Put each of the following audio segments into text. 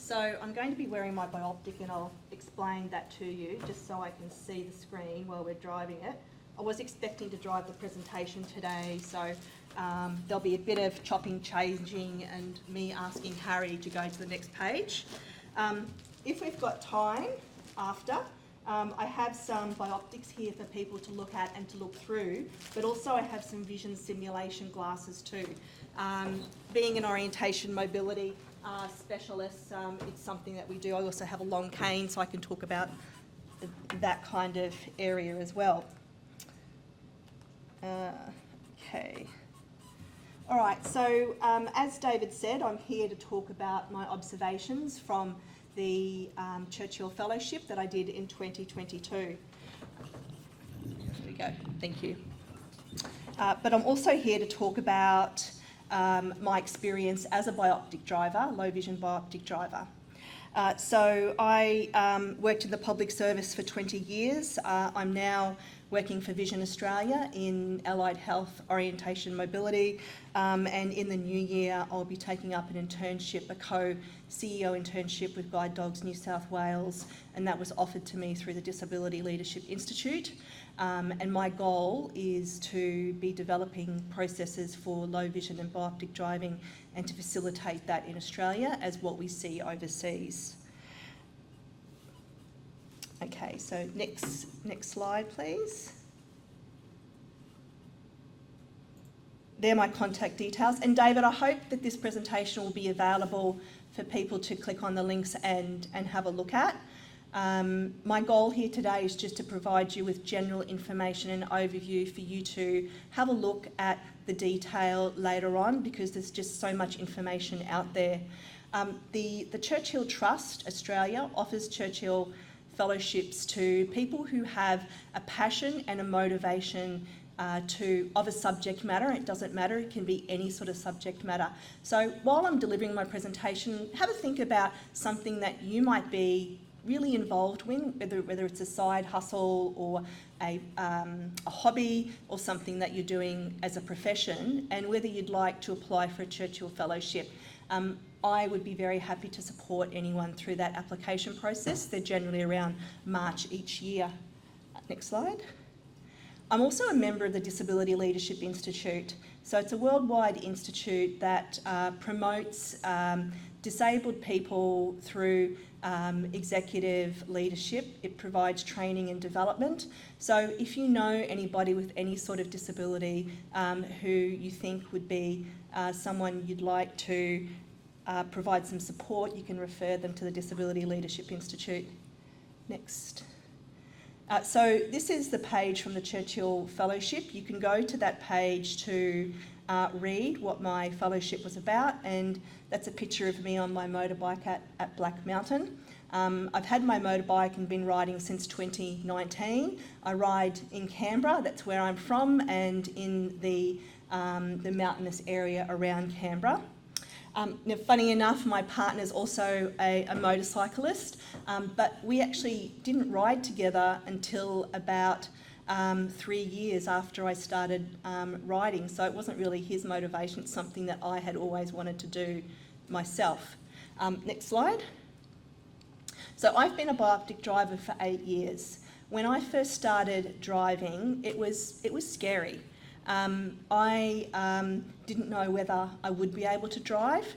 So I'm going to be wearing my bioptic and I'll explain that to you just so I can see the screen while we're driving it. I was expecting to drive the presentation today, so there'll be a bit of chopping, changing and me asking Harry to go to the next page. If we've got time after, I have some bioptics here for people to look at and to look through, but also I have some vision simulation glasses too. Being an orientation mobility specialist, it's something that we do. I also have a long cane, so I can talk about that kind of area as well. Okay. All right, so as David said, I'm here to talk about my observations from the Churchill Fellowship that I did in 2022. There we go, thank you. But I'm also here to talk about my experience as a bioptic driver, low vision bioptic driver. So I worked in the public service for 20 years. I'm now working for Vision Australia in allied health, orientation, mobility, and in the new year I'll be taking up an internship, a co-CEO internship with Guide Dogs New South Wales, and that was offered to me through the Disability Leadership Institute. And my goal is to be developing processes for low vision and bioptic driving and to facilitate that in Australia as what we see overseas. Okay, so next slide, please. They're my contact details. And David, I hope that this presentation will be available for people to click on the links and have a look at. My goal here today is just to provide you with general information and overview for you to have a look at the detail later on, because there's just so much information out there. The Churchill Trust Australia offers Churchill fellowships to people who have a passion and a motivation of a subject matter. It doesn't matter, it can be any sort of subject matter. So while I'm delivering my presentation, have a think about something that you might be really involved with, whether it's a side hustle or a hobby or something that you're doing as a profession, and whether you'd like to apply for a Churchill Fellowship. I would be very happy to support anyone through that application process. They're generally around March each year. Next slide. I'm also a member of the Disability Leadership Institute. So it's a worldwide institute that promotes disabled people through executive leadership. It provides training and development. So if you know anybody with any sort of disability who you think would be someone you'd like to provide some support, you can refer them to the Disability Leadership Institute. Next. So this is the page from the Churchill Fellowship. You can go to that page to read what my fellowship was about, and that's a picture of me on my motorbike at Black Mountain. I've had my motorbike and been riding since 2019. I ride in Canberra, that's where I'm from, and in the mountainous area around Canberra. Now, funny enough, my partner's also a motorcyclist, but we actually didn't ride together until about 3 years after I started riding, so it wasn't really his motivation, it's something that I had always wanted to do myself. Next slide. So I've been a bioptic driver for 8 years. When I first started driving, it was scary. I didn't know whether I would be able to drive.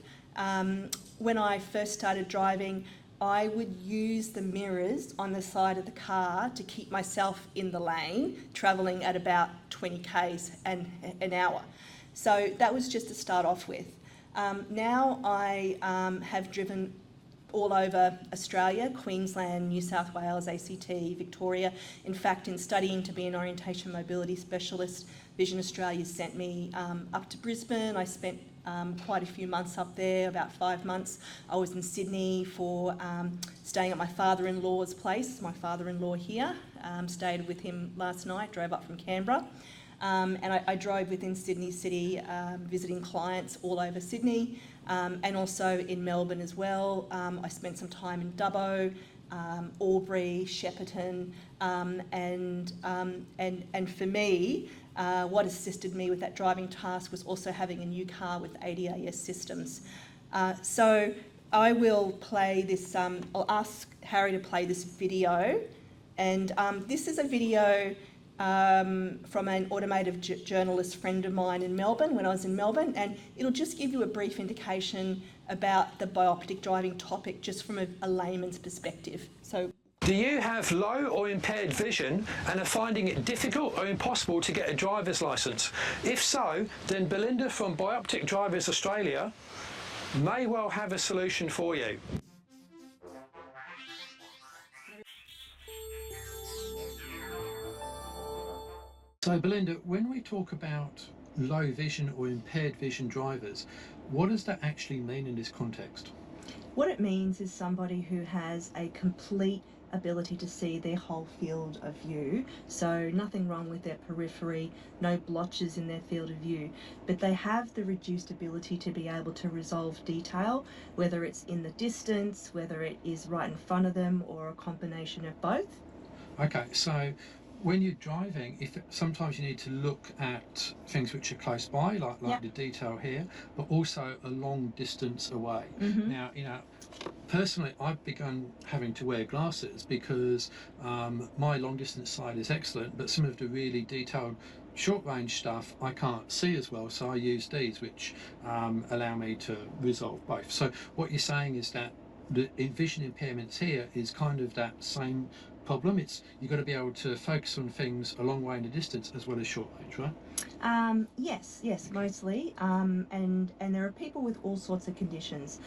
When I first started driving, I would use the mirrors on the side of the car to keep myself in the lane, travelling at about 20 k's an hour. So that was just to start off with. Now I have driven all over Australia, Queensland, New South Wales, ACT, Victoria. In fact, in studying to be an orientation mobility specialist, Vision Australia sent me up to Brisbane. I spent quite a few months up there, about 5 months. I was in Sydney for staying at my father-in-law's place, my father-in-law here. Stayed with him last night, drove up from Canberra. And I drove within Sydney City, visiting clients all over Sydney, and also in Melbourne as well. I spent some time in Dubbo, Albury, Shepparton, and for me, what assisted me with that driving task was also having a new car with ADAS systems. So I will play this, I'll ask Harry to play this video, and this is a video from an automotive journalist friend of mine in Melbourne when I was in Melbourne, and it'll just give you a brief indication about the bioptic driving topic just from a layman's perspective. So, do you have low or impaired vision and are finding it difficult or impossible to get a driver's licence? If so, then Belinda from Bioptic Drivers Australia may well have a solution for you. So Belinda, when we talk about low vision or impaired vision drivers, what does that actually mean in this context? What it means is somebody who has a complete ability to see their whole field of view, so nothing wrong with their periphery, no blotches in their field of view, but they have the reduced ability to be able to resolve detail, whether it's in the distance, whether it is right in front of them, or a combination of both. Okay, so when you're driving, sometimes you need to look at things which are close by, like the detail here, but also a long distance away. Now, personally, I've begun having to wear glasses because my long distance side is excellent, but some of the really detailed short range stuff I can't see as well, so I use these, which allow me to resolve both. So what you're saying is that the vision impairments here is kind of that same problem. You've got to be able to focus on things a long way in the distance as well as short range, right? Yes, mostly. And there are people with all sorts of conditions.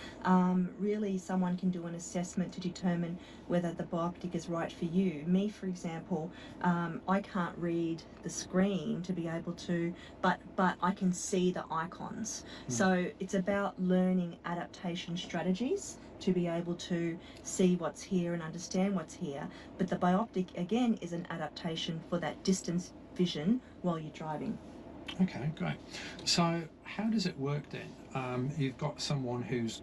Really, someone can do an assessment to determine whether the bioptic is right for you. Me, for example, I can't read the screen to be able to, but I can see the icons. So it's about learning adaptation strategies to be able to see what's here and understand what's here. But the bioptic, again, is an adaptation for that distance vision while you're driving. Okay, great. So how does it work then? You've got someone who's,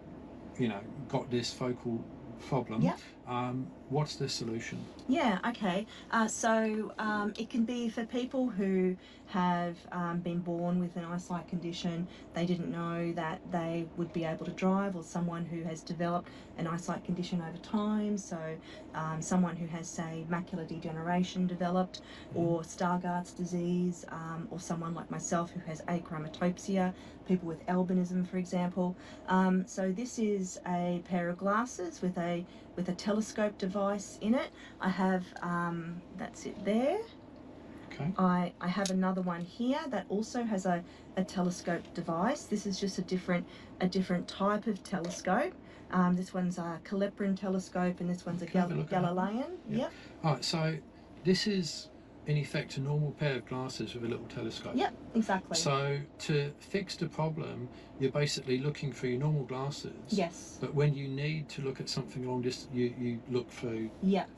got this focal problem. Yeah. What's the solution? Yeah, okay. So it can be for people who have been born with an eyesight condition, they didn't know that they would be able to drive, or someone who has developed an eyesight condition over time, so someone who has, say, macular degeneration developed, or Stargardt's disease, or someone like myself who has achromatopsia, people with albinism, for example. So this is a pair of glasses with a telescope device in it. I have, that's it there. Okay. I have another one here that also has a telescope device. This is just a different type of telescope. This one's a Caleprin telescope, and this one's a Galilean. Yep. All right, so this is in effect a normal pair of glasses with a little telescope. Yep, exactly. So to fix the problem, you're basically looking through your normal glasses. Yes. But when you need to look at something long distance, you look through that.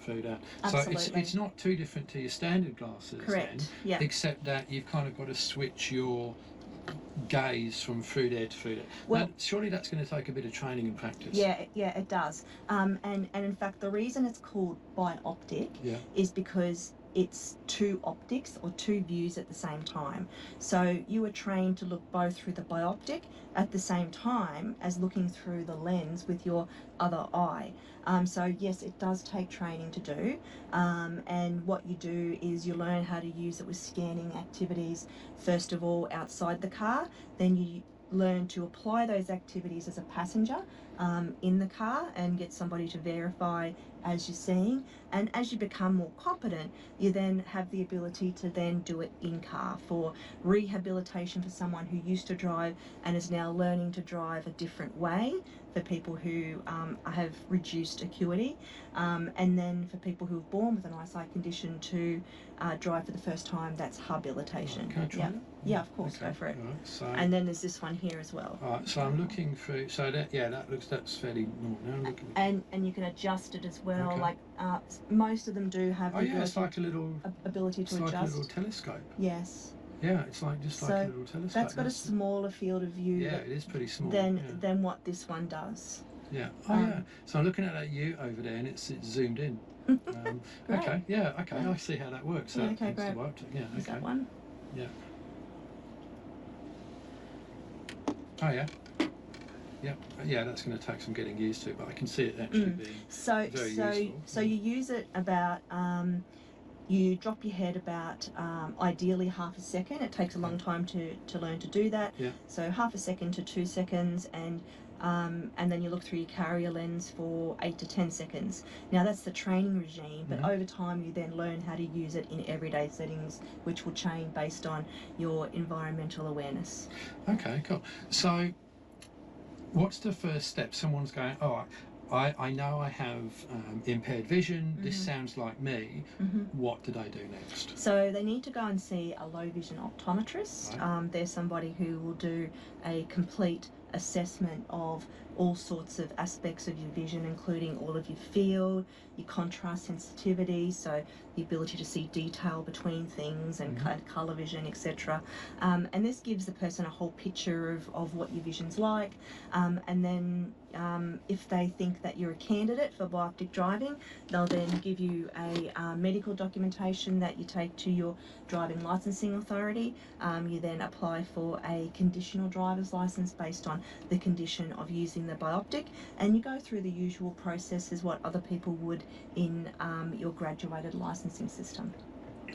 Absolutely. So it's not too different to your standard glasses. Correct. Then, yeah. Except that you've kind of got to switch your gaze from through there to through there. Well, surely that's going to take a bit of training and practice. Yeah, it does. And in fact, the reason it's called bioptic is because it's two optics or two views at the same time. So you are trained to look both through the bioptic at the same time as looking through the lens with your other eye. So yes, it does take training to do. And what you do is you learn how to use it with scanning activities, first of all outside the car, then you learn to apply those activities as a passenger in the car and get somebody to verify as you're seeing. And as you become more competent, you then have the ability to then do it in car for rehabilitation for someone who used to drive and is now learning to drive a different way, for people who have reduced acuity, and then for people who are born with an eyesight condition to drive for the first time, that's habilitation. Can I try it? Yeah, of course, go for it. Right, so, and then there's this one here as well. All right, so I'm looking through, so that's fairly normal. Now I'm looking. And you can adjust it as well. Okay. Like most of them do have the it's like a little ability to it's adjust. like a little telescope. Yes. Yeah, it's like just like a little telescope. That's got a smaller field of view. Yeah, it is pretty small. Than what this one does. Yeah. Yeah. So I'm looking at that U over there, and it's zoomed in. Okay. Yeah. Okay. I see how that works. Yeah, okay, great. Yeah. Is that one? Yeah. Oh yeah. Yeah, that's going to take some getting used to, but I can see it actually being very useful. So you use it about, you drop your head about ideally half a second. It takes a long time to learn to do that. Yeah. So half a second to 2 seconds, and then you look through your carrier lens for 8 to 10 seconds. Now that's the training regime, but over time you then learn how to use it in everyday settings, which will change based on your environmental awareness. Okay, cool. So what's the first step? Someone's going, oh, I know I have impaired vision. This sounds like me. What do they do next? So they need to go and see a low vision optometrist. Right. There's somebody who will do a complete assessment of all sorts of aspects of your vision, including all of your field, your contrast sensitivity, so the ability to see detail between things and colour vision, etc. And this gives the person a whole picture of what your vision's like. And then if they think that you're a candidate for bioptic driving, they'll then give you a medical documentation that you take to your driving licensing authority. You then apply for a conditional driver's license based on the condition of using the bioptic, and you go through the usual process as what other people would in your graduated licensing system.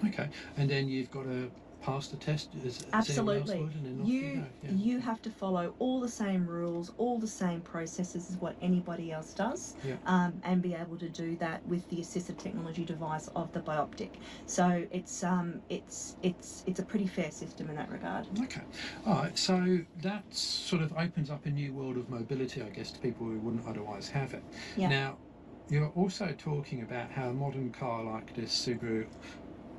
Okay, and then you've got to pass the test as Absolutely. anyone else would, and then off you go. Yeah. You have to follow all the same rules, all the same processes as what anybody else does, and be able to do that with the assistive technology device of the bioptic. So it's a pretty fair system in that regard. Okay, all right. So that sort of opens up a new world of mobility, I guess, to people who wouldn't otherwise have it. Yeah. Now, you're also talking about how a modern car like this Subaru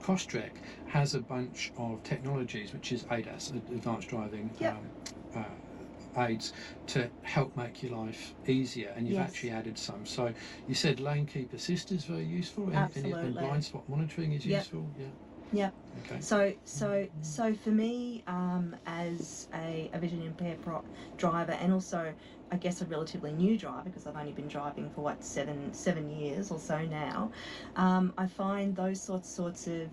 Crosstrek has a bunch of technologies, which is ADAS, advanced driving aids, to help make your life easier, and you've actually added some. So you said lane keep assist is very useful, and blind spot monitoring is useful. Yep. Okay. So for me, as a vision impaired driver, and also I guess a relatively new driver, because I've only been driving for seven years or so now, I find those sorts of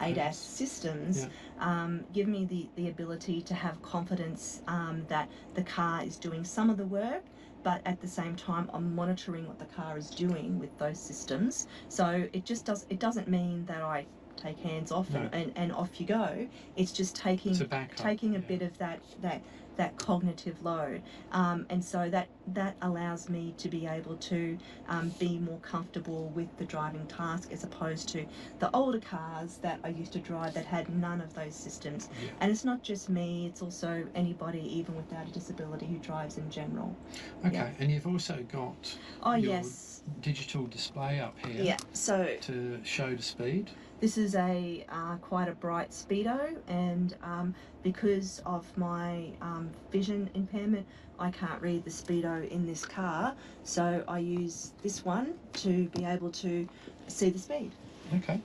ADAS systems give me the ability to have confidence that the car is doing some of the work, but at the same time I'm monitoring what the car is doing with those systems. So it doesn't mean that I take hands off and off you go. It's just taking a bit of that cognitive load, and so that allows me to be able to be more comfortable with the driving task, as opposed to the older cars that I used to drive that had none of those systems. And it's not just me, it's also anybody even without a disability who drives in general. Okay. And you've also got your digital display up here to show the speed. This is quite a bright speedo, and because of my vision impairment, I can't read the speedo in this car, so I use this one to be able to see the speed. Okay,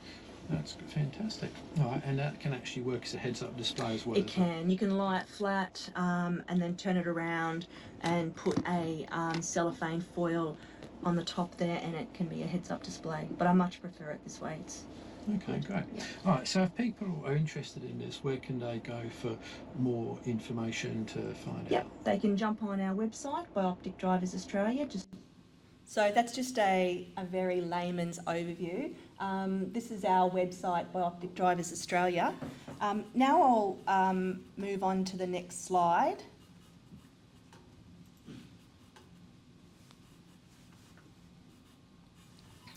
that's fantastic. All right, and that can actually work as a heads-up display as well. It can. You can lie it flat and then turn it around and put a cellophane foil on the top there, and it can be a heads-up display. But I much prefer it this way. Okay, great. All right, so if people are interested in this, where can they go for more information to find out? They can jump on our website, Bioptic Drivers Australia. So that's just a very layman's overview. This is our website, Bioptic Drivers Australia. Now I'll move on to the next slide.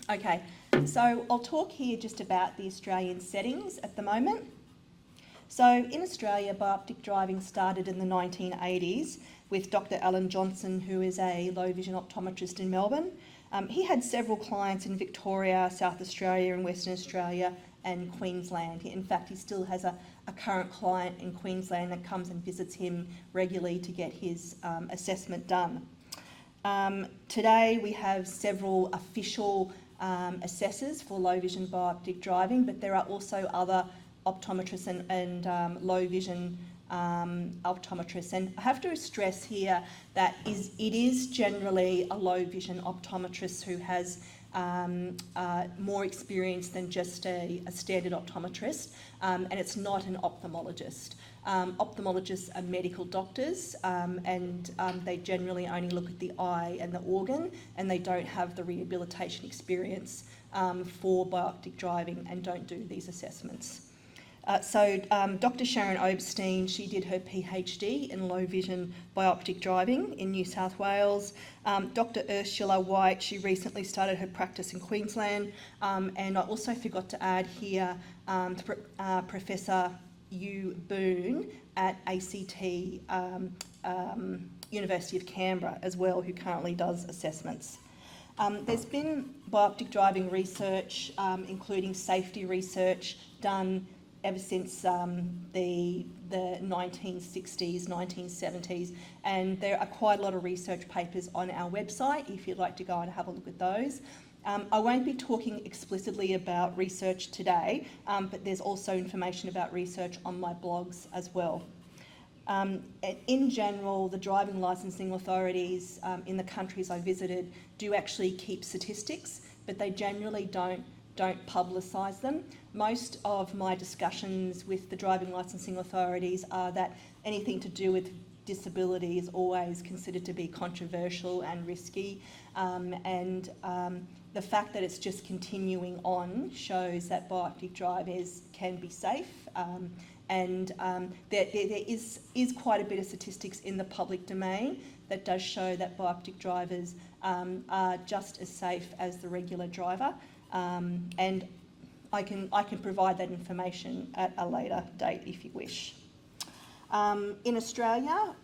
Okay. So I'll talk here just about the Australian settings at the moment. So in Australia, bioptic driving started in the 1980s with Dr. Alan Johnson, who is a low vision optometrist in Melbourne. He had several clients in Victoria, South Australia and Western Australia and Queensland. In fact, he still has a current client in Queensland that comes and visits him regularly to get his assessment done. Today we have several official assessors for low vision bioptic driving, but there are also other optometrists and low vision optometrists. And I have to stress here that it is generally a low vision optometrist who has more experience than just a standard optometrist, and it's not an ophthalmologist. Ophthalmologists are medical doctors, and they generally only look at the eye and the organ, and they don't have the rehabilitation experience for bioptic driving and don't do these assessments. Dr. Sharon Obstein, she did her PhD in low vision bioptic driving in New South Wales. Dr. Ursula White, she recently started her practice in Queensland. And I also forgot to add here Professor Yu Boone at ACT University of Canberra as well, who currently does assessments. There's been bioptic driving research, including safety research, done ever since the 1960s, 1970s, and there are quite a lot of research papers on our website if you'd like to go and have a look at those. I won't be talking explicitly about research today, but there's also information about research on my blogs as well. In general, the driving licensing authorities in the countries I visited do actually keep statistics, but they generally don't publicise them. Most of my discussions with the driving licensing authorities are that anything to do with disability is always considered to be controversial and risky, and the fact that it's just continuing on shows that bioptic drivers can be safe, and there is quite a bit of statistics in the public domain that does show that bioptic drivers are just as safe as the regular driver. And I can provide that information at a later date if you wish. In Australia,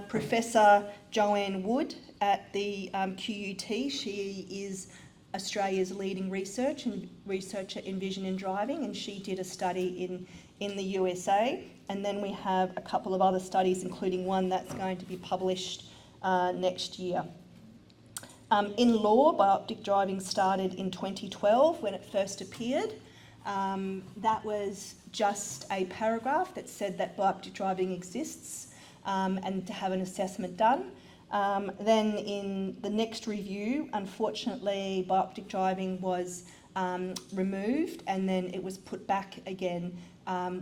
Professor Joanne Wood at the QUT, she is Australia's leading researcher in vision and driving, and she did a study in the USA. And then we have a couple of other studies, including one that's going to be published next year. In law, bioptic driving started in 2012 when it first appeared. That was just a paragraph that said that bioptic driving exists and to have an assessment done. Then in the next review, unfortunately, bioptic driving was removed, and then it was put back again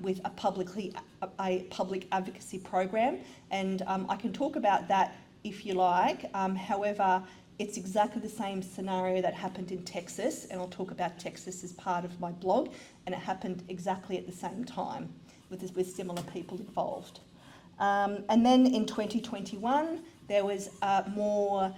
with a public advocacy program. And I can talk about that if you like. However, it's exactly the same scenario that happened in Texas, and I'll talk about Texas as part of my blog, and it happened exactly at the same time with similar people involved. And then in 2021, there was more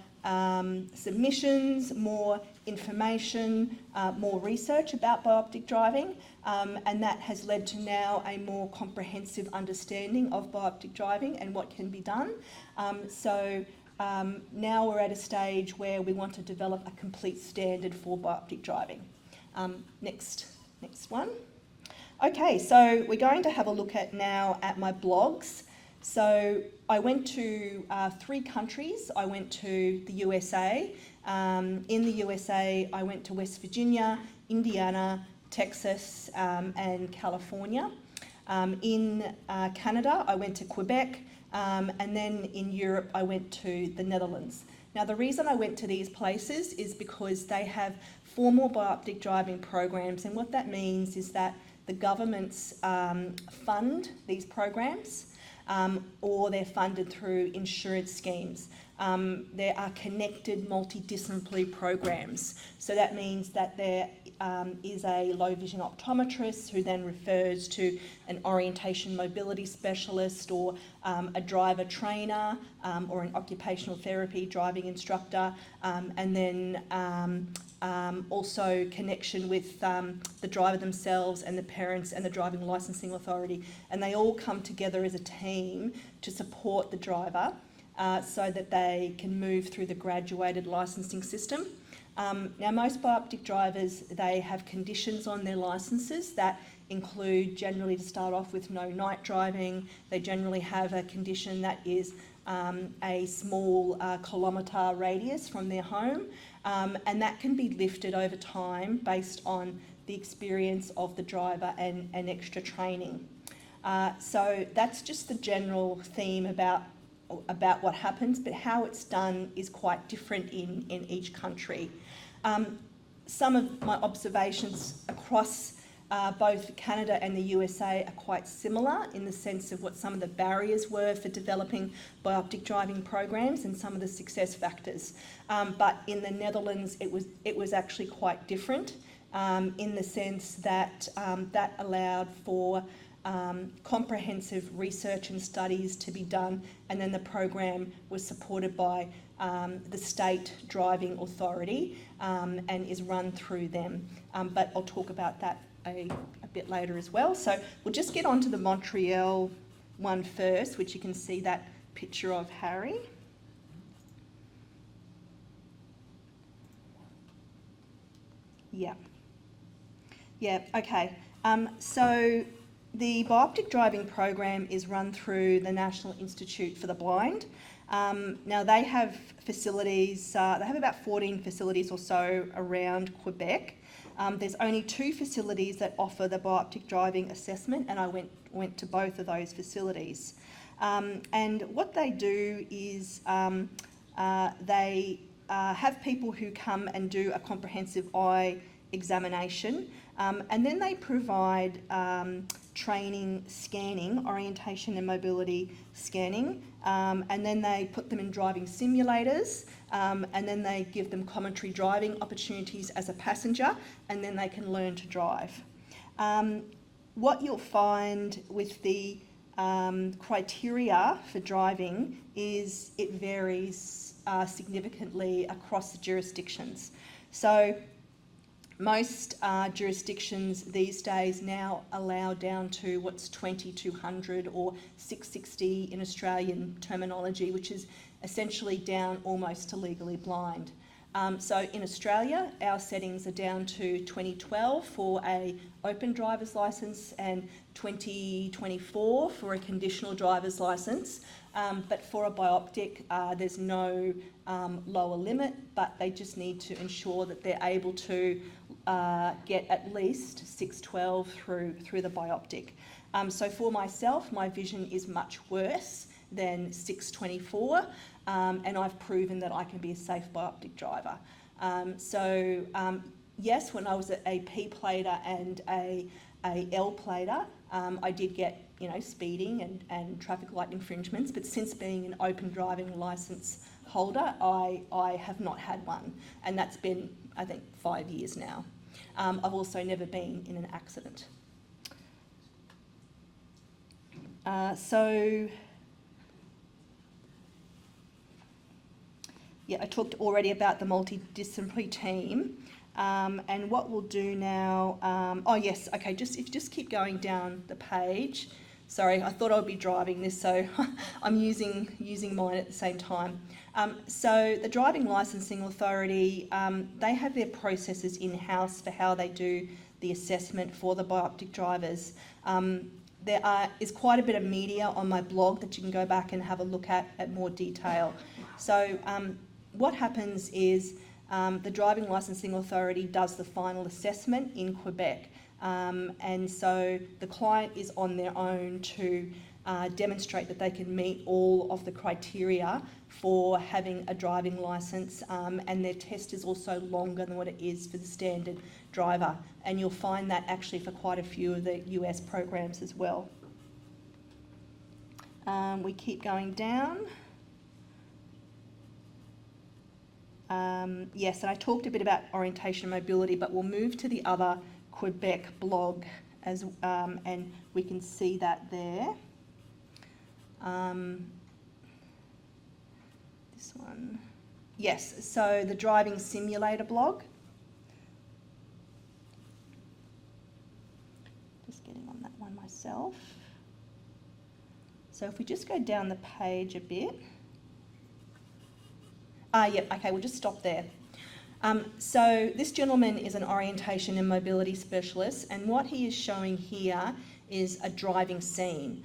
submissions, more information, more research about bioptic driving, and that has led to now a more comprehensive understanding of bioptic driving and what can be done. Now we're at a stage where we want to develop a complete standard for bioptic driving. Next one. Okay, so we're going to have a look at my blogs. So I went to 3 countries. I went to the USA. In the USA, I went to West Virginia, Indiana, Texas, and California. In Canada, I went to Quebec. And then in Europe, I went to the Netherlands. Now, the reason I went to these places is because they have formal bioptic driving programs, and what that means is that the governments fund these programs, or they're funded through insurance schemes. There are connected multidisciplinary programs. So that means that there is a low vision optometrist who then refers to an orientation mobility specialist, or a driver trainer, or an occupational therapy driving instructor, and then also connection with the driver themselves and the parents and the driving licensing authority. And they all come together as a team to support the driver so that they can move through the graduated licensing system. Now, most bioptic drivers, they have conditions on their licences that include, generally to start off with, no night driving. They generally have a condition that is a small kilometre radius from their home, and that can be lifted over time based on the experience of the driver and extra training. So that's just the general theme about what happens, but how it's done is quite different in each country. Some of my observations across both Canada and the USA are quite similar in the sense of what some of the barriers were for developing bioptic driving programs and some of the success factors. But in the Netherlands, it was actually quite different in the sense that that allowed for comprehensive research and studies to be done, and then the program was supported by the state driving authority and is run through them. But I'll talk about that a bit later as well. So we'll just get on to the Montreal one first, which you can see that picture of Harry. Yeah. Yeah, okay. So the bioptic driving program is run through the National Institute for the Blind. Now they have facilities, they have about 14 facilities or so around Quebec. There's only 2 facilities that offer the bioptic driving assessment, and I went to both of those facilities. And what they do is they have people who come and do a comprehensive eye examination, and then they provide training, scanning, orientation and mobility scanning, and then they put them in driving simulators, and then they give them commentary driving opportunities as a passenger, and then they can learn to drive. What you'll find with the criteria for driving is it varies significantly across the jurisdictions. So most jurisdictions these days now allow down to what's 2200 or 660 in Australian terminology, which is essentially down almost to legally blind. So in Australia, our settings are down to 2012 for a open driver's licence and 2024 for a conditional driver's licence. But for a bioptic, there's no lower limit, but they just need to ensure that they're able to get at least 612 through the bioptic. So for myself, my vision is much worse than 624, and I've proven that I can be a safe bioptic driver. Yes, when I was a P plater and a L plater, I did get speeding and traffic light infringements, but since being an open driving licence holder, I have not had one, and that's been, I think, 5 years now. I've also never been in an accident. I talked already about the multidisciplinary team, and what we'll do now, if you just keep going down the page. Sorry, I thought I would be driving this, so I'm using mine at the same time. So the Driving Licensing Authority, they have their processes in-house for how they do the assessment for the bioptic drivers. There is quite a bit of media on my blog that you can go back and have a look at more detail. So what happens is the Driving Licensing Authority does the final assessment in Quebec. And so the client is on their own to demonstrate that they can meet all of the criteria for having a driving licence, and their test is also longer than what it is for the standard driver. And you'll find that actually for quite a few of the US programs as well. We keep going down. Yes, and I talked a bit about orientation and mobility, but we'll move to the other Quebec blog and we can see that there. This one. Yes, so the driving simulator blog. Just getting on that one myself. So if we just go down the page a bit. Okay, we'll just stop there. So this gentleman is an orientation and mobility specialist, and what he is showing here is a driving scene.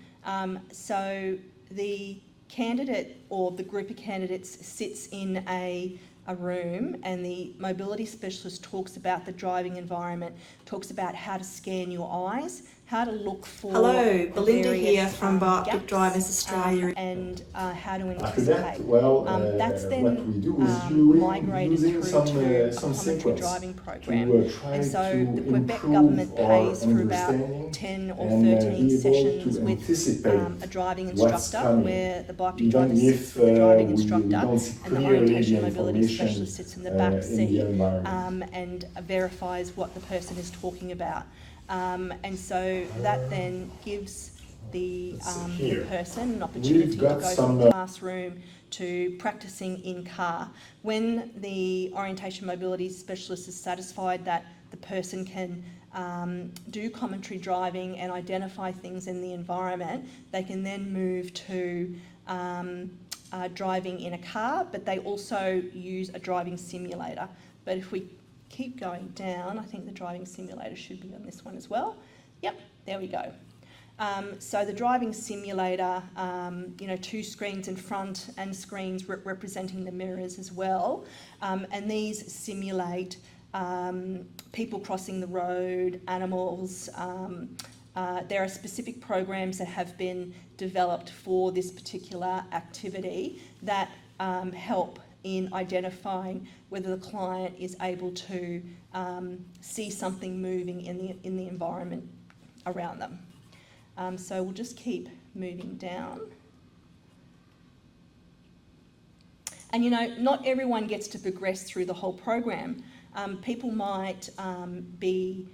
So the candidate or the group of candidates sits in a room, and the mobility specialist talks about the driving environment, talks about how to scan your eyes, how to look for. Hello, Belinda various, here from Bioptic gaps, Drivers Australia. And how to After that, anticipate. That's then what we do is migrated using through some to a some commentary sequence driving program. to try And so to the Quebec improve government our pays for about understanding 10 or and 13 be able sessions to with anticipate a driving what's instructor, coming. where the Bioptic Even driver sits if with the driving we instructor don't see and the clearly orientation the mobility information specialist sits in the back in the seat environment. and verifies what the person is talking about. And so that then gives the person an opportunity to go from classroom to practicing in car. When the orientation mobility specialist is satisfied that the person can do commentary driving and identify things in the environment, they can then move to driving in a car, but they also use a driving simulator. But if we keep going down, I think the driving simulator should be on this one as well. Yep, there we go. So the driving simulator, 2 screens in front and screens representing the mirrors as well. And these simulate people crossing the road, animals. There are specific programs that have been developed for this particular activity that help in identifying whether the client is able to see something moving in the environment around them. So we'll just keep moving down. And not everyone gets to progress through the whole program. People might be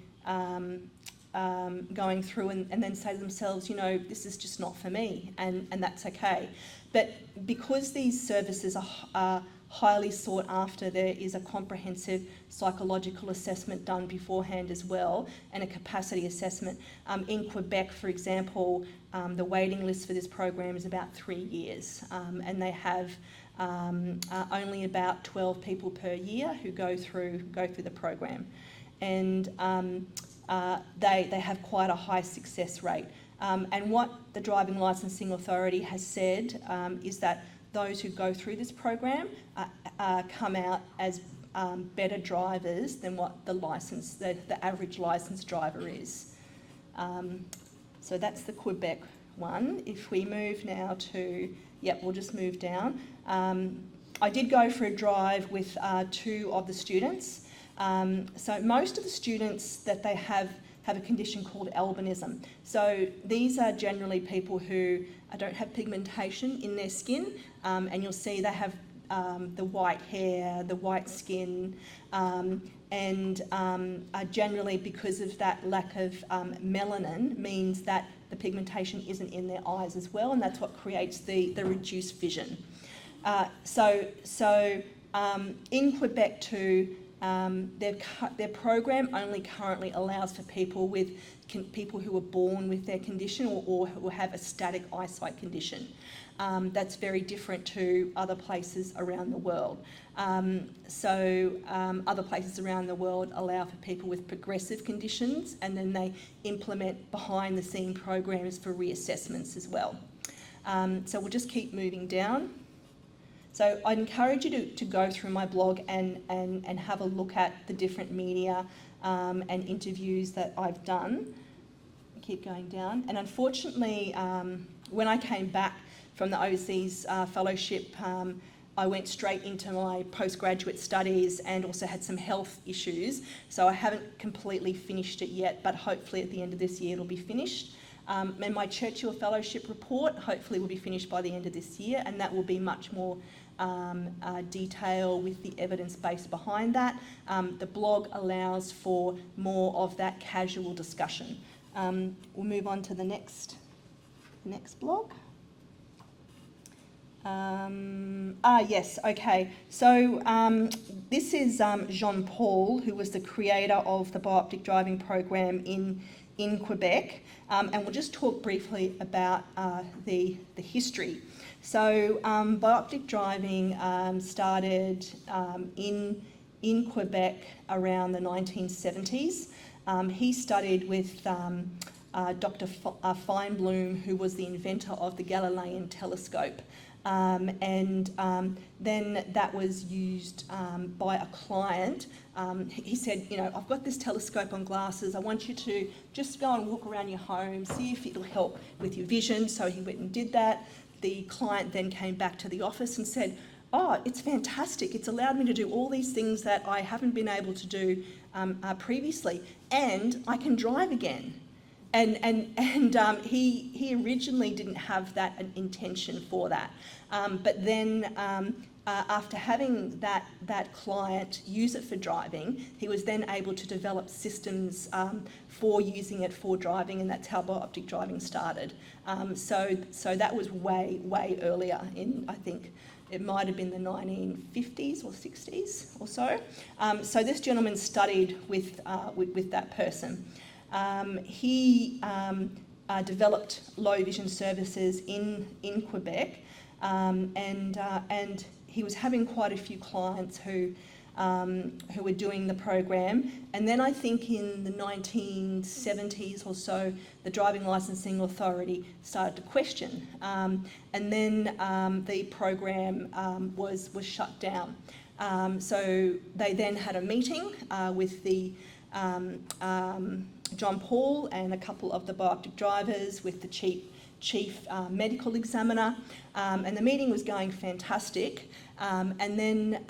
going through and then say to themselves, this is just not for me, and that's okay. But because these services are highly sought after, there is a comprehensive psychological assessment done beforehand as well, and a capacity assessment. In Quebec, for example, the waiting list for this program is about 3 years, and they have only about 12 people per year who go through the program, and they have quite a high success rate. And what the Driving Licensing Authority has said is that those who go through this program come out as better drivers than what the average licensed driver is. So that's the Quebec one. If we move now to, we'll just move down. I did go for a drive with 2 of the students. So most of the students that they have a condition called albinism. So these are generally people who don't have pigmentation in their skin, and you'll see they have the white hair, the white skin, and generally because of that lack of melanin means that the pigmentation isn't in their eyes as well, and that's what creates the reduced vision. So in Quebec too, their program only currently allows for people who are born with their condition or who have a static eyesight condition. That's very different to other places around the world. Other places around the world allow for people with progressive conditions, and then they implement behind the scene programs for reassessments as well. So we'll just keep moving down. So I'd encourage you to go through my blog and have a look at the different media and interviews that I've done. Keep going down. And unfortunately, when I came back from the overseas fellowship, I went straight into my postgraduate studies and also had some health issues. So I haven't completely finished it yet, but hopefully at the end of this year it'll be finished. And my Churchill fellowship report hopefully will be finished by the end of this year, and that will be much more detail with the evidence base behind that. The blog allows for more of that casual discussion. We'll move on to the next blog. Yes, okay. So this is Jean-Paul, who was the creator of the Bioptic driving program in Quebec, and we'll just talk briefly about the history. So Bioptic driving started in Quebec around the 1970s. He studied with Dr. Feinblum, who was the inventor of the Galilean telescope. Then that was used by a client. He said, I've got this telescope on glasses. I want you to just go and walk around your home, see if it'll help with your vision. So he went and did that. The client then came back to the office and said, oh, it's fantastic. It's allowed me to do all these things that I haven't been able to do previously, and I can drive again. He originally didn't have that intention for that, but then after having that client use it for driving, he was then able to develop systems for using it for driving, and that's how bioptic driving started. So that was way earlier in, I think, it might have been the 1950s or 60s or so. So this gentleman studied with that person. He developed low vision services in Quebec, and he was having quite a few clients who were doing the program. And then I think in the 1970s or so, the Driving Licensing Authority started to question. And then the program was shut down. So they then had a meeting with the John Paul and a couple of the bioptic drivers, with the chief medical examiner, and the meeting was going fantastic. And then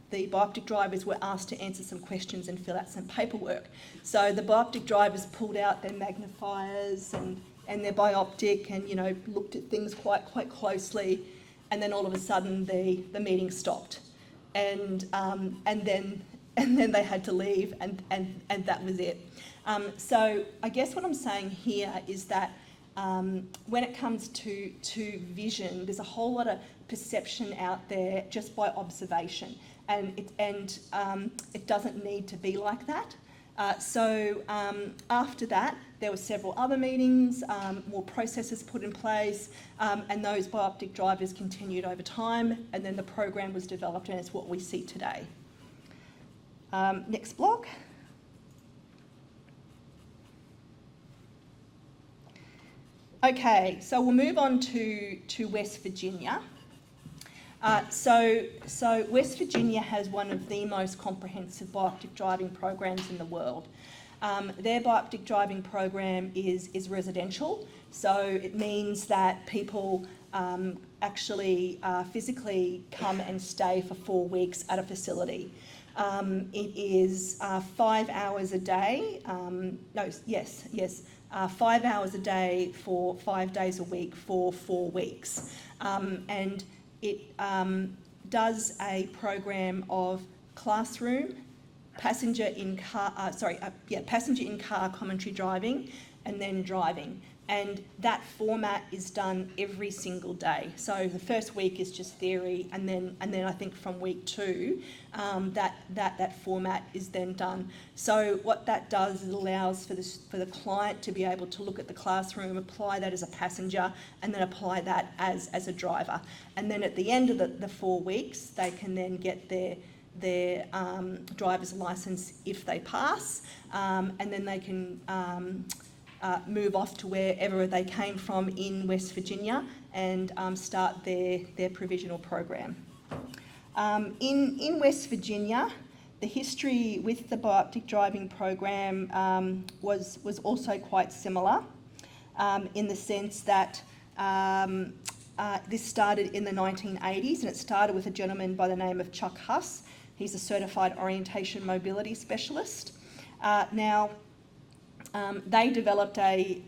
the bioptic drivers were asked to answer some questions and fill out some paperwork. So the bioptic drivers pulled out their magnifiers and their bioptic, and looked at things quite closely. And then all of a sudden the meeting stopped, and then they had to leave, and that was it. So I guess what I'm saying here is that when it comes to vision, there's a whole lot of perception out there just by observation, and it doesn't need to be like that. So after that, there were several other meetings, more processes put in place, and those bioptic drivers continued over time, and then the program was developed, and it's what we see today. Next block. Okay, so we'll move on to West Virginia. So West Virginia has one of the most comprehensive bioptic driving programs in the world. Their bioptic driving program is residential, so it means that people actually physically come and stay for 4 weeks at a facility. It is 5 hours a day. 5 hours a day for 5 days a week for 4 weeks, and it does a program of classroom, passenger in car commentary driving, and then driving. And that format is done every single day. So the first week is just theory, and then I think from week 2, that format is then done. So what that does is it allows for the client to be able to look at the classroom, apply that as a passenger, and then apply that as a driver. And then at the end of the 4 weeks, they can then get their driver's license if they pass, and then they can move off to wherever they came from in West Virginia and start their provisional program. In West Virginia, the history with the bioptic driving program was also quite similar, in the sense that this started in the 1980s, and it started with a gentleman by the name of Chuck Huss. He's a certified orientation mobility specialist. They developed a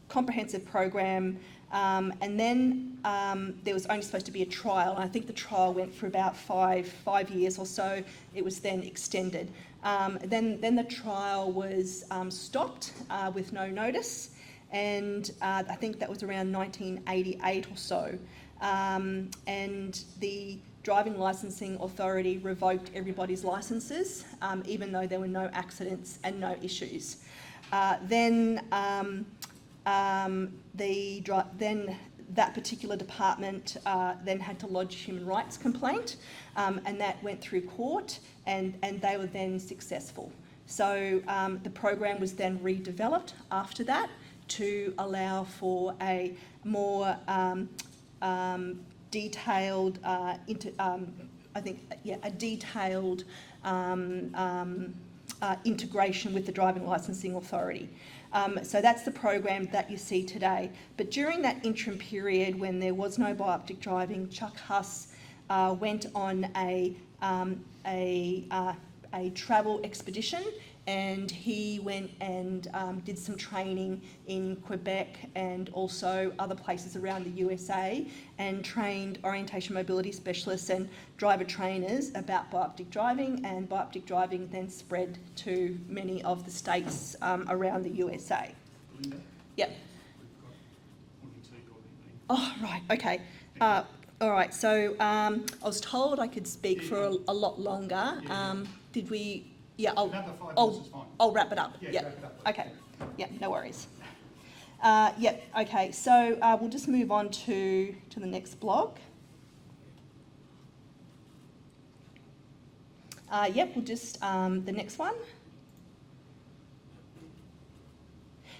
comprehensive program, and then there was only supposed to be a trial. And I think the trial went for about five years or so. It was then extended. Then the trial was stopped with no notice, and I think that was around 1988 or so. And the Driving Licensing Authority revoked everybody's licences, even though there were no accidents and no issues. Then that particular department then had to lodge a human rights complaint, and that went through court, and they were then successful. So the program was then redeveloped after that to allow for a more detailed, a detailed integration with the Driving Licensing Authority. So that's the program that you see today. But during that interim period when there was no bioptic driving, Chuck Huss went on a travel expedition, and he went and did some training in Quebec and also other places around the USA, and trained orientation mobility specialists and driver trainers about bioptic driving, and bioptic driving then spread to many of the states around the USA. Belinda? Yep. We've got 42 already. Oh, right, okay. All right, so I was told I could speak for a lot longer. Did we? Yeah, Another 5 minutes is fine. I'll wrap it up. Yeah, Yep. wrap it up, please. Okay. Yeah, no worries. Yep. Okay. So we'll just move on to the next blog. Yep. We'll just the next one.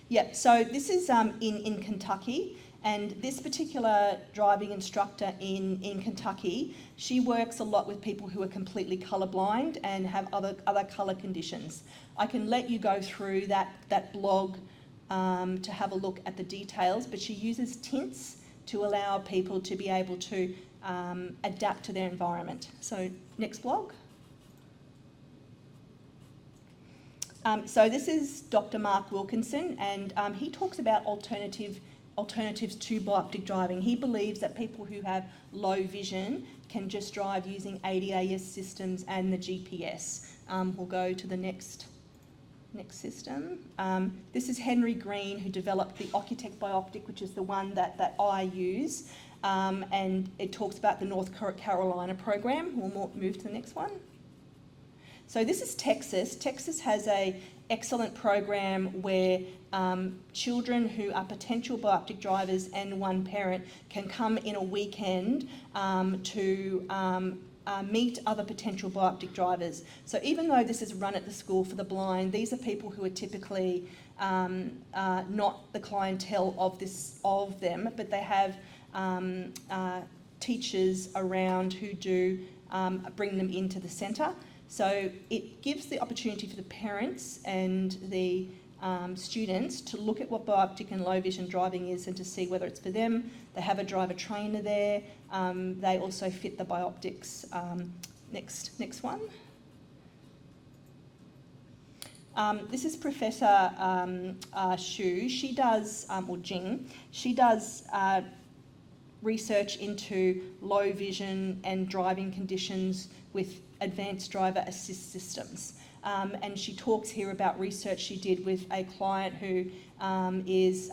Yep. So this is in Kentucky. And this particular driving instructor in Kentucky, she works a lot with people who are completely colourblind and have other colour conditions. I can let you go through that blog to have a look at the details, but she uses tints to allow people to be able to adapt to their environment. So next blog. So this is Dr. Mark Wilkinson, and he talks about alternatives to bioptic driving. He believes that people who have low vision can just drive using ADAS systems and the GPS. We'll go to the next system. This is Henry Green, who developed the Occutech Bioptic, which is the one that I use, and it talks about the North Carolina program. We'll move to the next one. So this is Texas. Texas has an excellent program where children who are potential bioptic drivers and one parent can come in a weekend to meet other potential bioptic drivers. So even though this is run at the School for the Blind, these are people who are typically not the clientele of them, but they have teachers around who do bring them into the centre. So it gives the opportunity for the parents and the students to look at what bioptic and low vision driving is and to see whether it's for them. They have a driver trainer there. They also fit the bioptics. Next one. This is Professor Xu. She does, or Jing, she does research into low vision and driving conditions with advanced driver assist systems. And she talks here about research she did with a client who is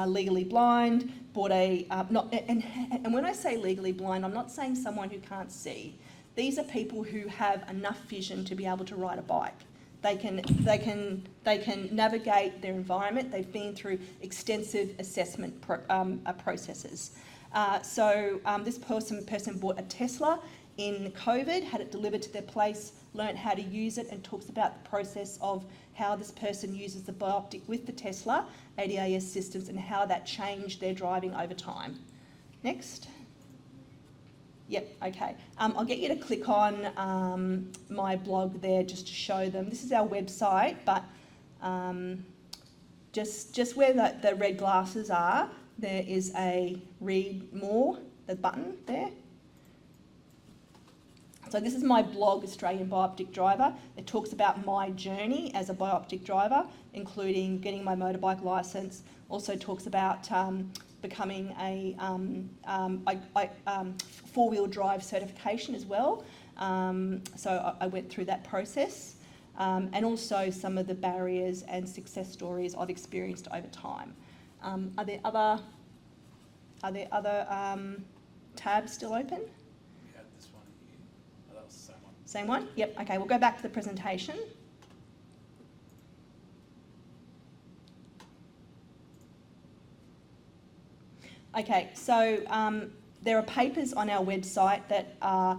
legally blind, bought a, and when I say legally blind, I'm not saying someone who can't see. These are people who have enough vision to be able to ride a bike. They can navigate their environment. They've been through extensive assessment processes. So this person bought a Tesla in COVID, had it delivered to their place, learnt how to use it, and talks about the process of how this person uses the bioptic with the Tesla ADAS systems and how that changed their driving over time. Next. Yep, okay. I'll get you to click on my blog there just to show them. This is our website, but just where the red glasses are, there is a read more, the button there. So this is my blog, Australian Bioptic Driver. It talks about my journey as a bioptic driver, including getting my motorbike licence. Also talks about becoming a four-wheel drive certification as well. So I went through that process. And also some of the barriers and success stories I've experienced over time. Are there other tabs still open? We had this one here. Oh, that was the same one. Same one? Yep, okay, we'll go back to the presentation. Okay, so there are papers on our website that are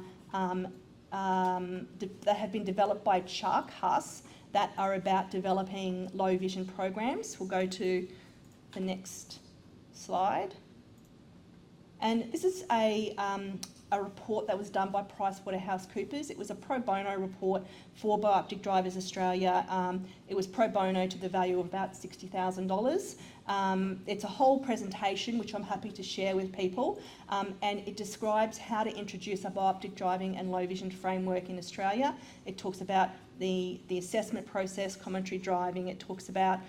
that have been developed by Chuck Huss that are about developing low vision programs. We'll go to the next slide. And this is a report that was done by PricewaterhouseCoopers. It was a pro bono report for Bioptic Drivers Australia. It was pro bono to the value of about $60,000. It's a whole presentation which I'm happy to share with people, and it describes how to introduce a bioptic driving and low vision framework in Australia. It talks about the assessment process, commentary driving. It talks about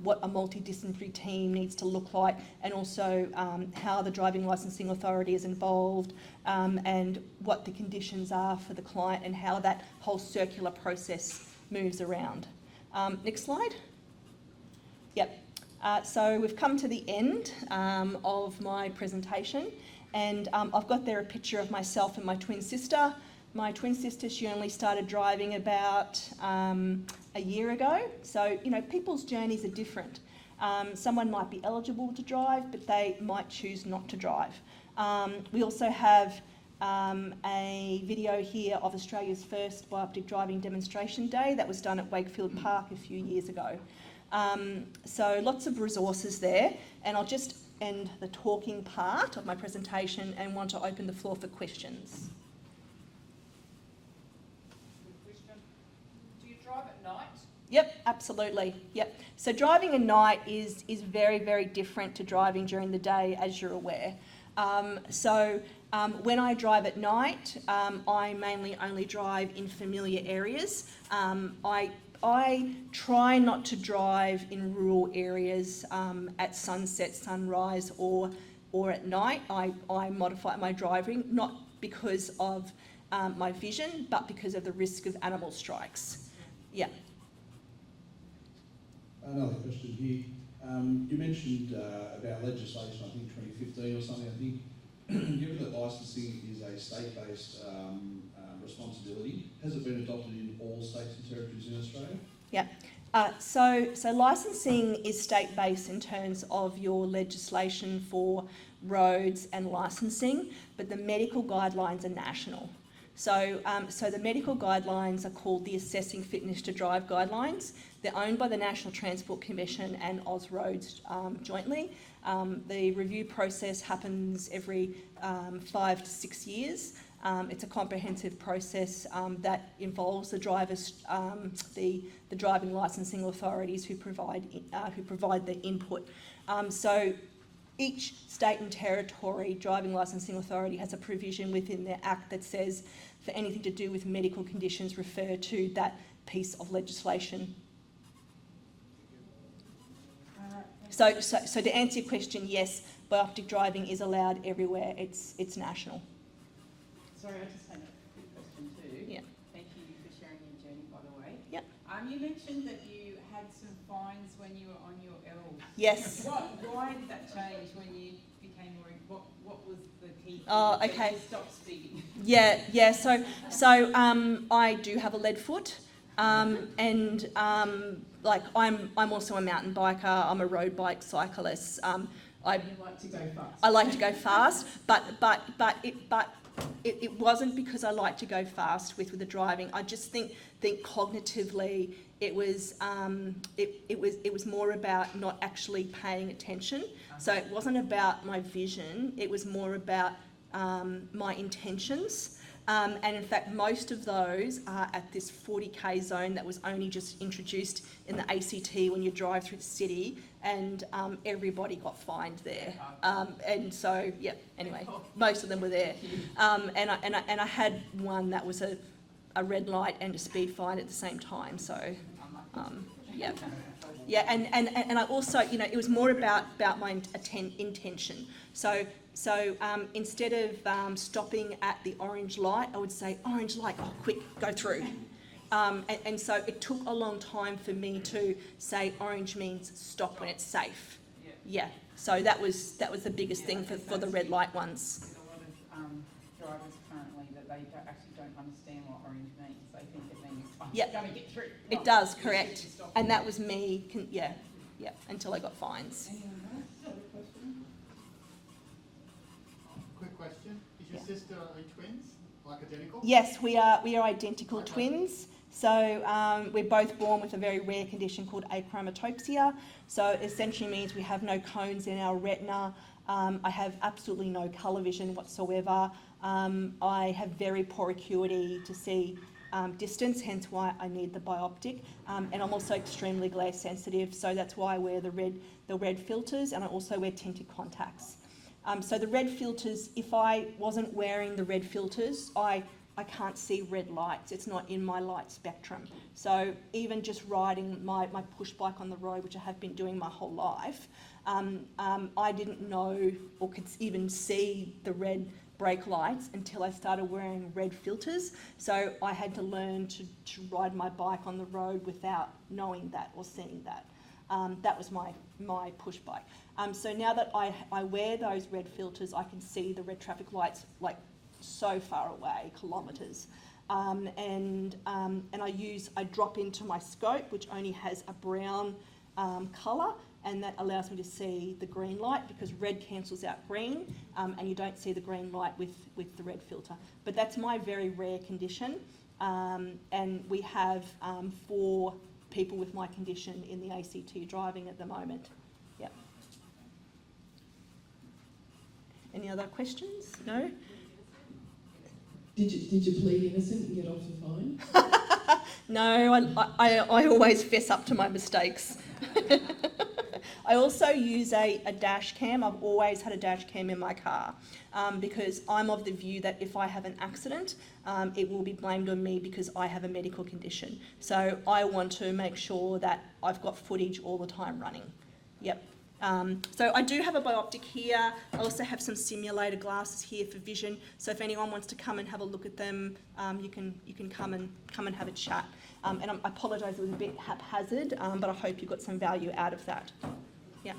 what a multidisciplinary team needs to look like, and also how the Driving Licensing Authority is involved, and what the conditions are for the client, and how that whole circular process moves around. Next slide. Yep. So we've come to the end of my presentation, and I've got there a picture of myself and my twin sister. My twin sister, she only started driving about a year ago. So, you know, people's journeys are different. Someone might be eligible to drive, but they might choose not to drive. We also have a video here of Australia's first bioptic driving demonstration day that was done at Wakefield Park a few years ago. So lots of resources there, and I'll just end the talking part of my presentation and want to open the floor for questions. Do you drive at night? Yep, absolutely. Yep. So driving at night is very, very different to driving during the day, as you're aware. When I drive at night, I mainly only drive in familiar areas. I try not to drive in rural areas at sunset, sunrise, or at night. I modify my driving, not because of my vision, but because of the risk of animal strikes. Yeah. Another question here. You mentioned about legislation, I think 2015 or something, I think. Given that licensing is a state-based responsibility, has it been adopted in all states and territories in Australia? Yeah. So licensing is state-based in terms of your legislation for roads and licensing, but the medical guidelines are national. So the medical guidelines are called the Assessing Fitness to Drive Guidelines. They're owned by the National Transport Commission and Ausroads jointly. The review process happens every 5 to 6 years. It's a comprehensive process that involves the drivers, the driving licensing authorities who provide the input. So each state and territory driving licensing authority has a provision within their act that says for anything to do with medical conditions, refer to that piece of legislation. So to answer your question, yes, bioptic driving is allowed everywhere. It's national. Sorry, I just had a quick question too. Yeah. Thank you for sharing your journey, by the way. Yep. You mentioned that you had some fines when you were on your L's. Yes. Why did that change when you became more? What was the key? Oh, okay. You stopped speeding. Yeah. So I do have a lead foot, and like I'm also a mountain biker. I'm a road bike cyclist. You like to go fast. I like to go fast, but it wasn't because I like to go fast with the driving. I just think cognitively it was more about not actually paying attention. So it wasn't about my vision. It was more about my intentions. And in fact, most of those are at this 40k zone that was only just introduced in the ACT when you drive through the city, and everybody got fined there. And so, yeah, anyway, most of them were there. And I had one that was a red light and a speed fine at the same time. So, yeah. Yeah, and I also, it was more about my intention. So instead of stopping at the orange light, I would say, orange light, oh, quick, go through. And so it took a long time for me to say orange means stop when it's safe. Yeah, so that was the biggest thing for the red light ones. There's a lot of drivers currently that they actually don't understand what orange means. They think it means I'm going to get through. It does, correct. And that was me, yeah, until I got fines. Anyone else have a question? Quick question. Is your sister, are you twins? Like identical? Yes, we are identical twins. So we're both born with a very rare condition called achromatopsia. So it essentially means we have no cones in our retina. I have absolutely no colour vision whatsoever. I have very poor acuity to see distance, hence why I need the bioptic. And I'm also extremely glare sensitive, so that's why I wear the red filters, and I also wear tinted contacts. So the red filters, if I wasn't wearing the red filters, I can't see red lights. It's not in my light spectrum. So even just riding my push bike on the road, which I have been doing my whole life, I didn't know or could even see the red brake lights until I started wearing red filters. So I had to learn to ride my bike on the road without knowing that or seeing that. That was my push bike. So now that I wear those red filters, I can see the red traffic lights like so far away, kilometres. And I drop into my scope, which only has a brown colour, and that allows me to see the green light because red cancels out green, and you don't see the green light with the red filter. But that's my very rare condition, and we have 4 people with my condition in the ACT driving at the moment. Yep. Any other questions? No? Did you plead innocent and get off the phone? No, I always fess up to my mistakes. I also use a dash cam. I've always had a dash cam in my car because I'm of the view that if I have an accident, it will be blamed on me because I have a medical condition. So I want to make sure that I've got footage all the time running. Yep. So I do have a bioptic here. I also have some simulator glasses here for vision. So if anyone wants to come and have a look at them, you can come and have a chat. And I apologise, it was a bit haphazard, but I hope you got some value out of that. Yeah.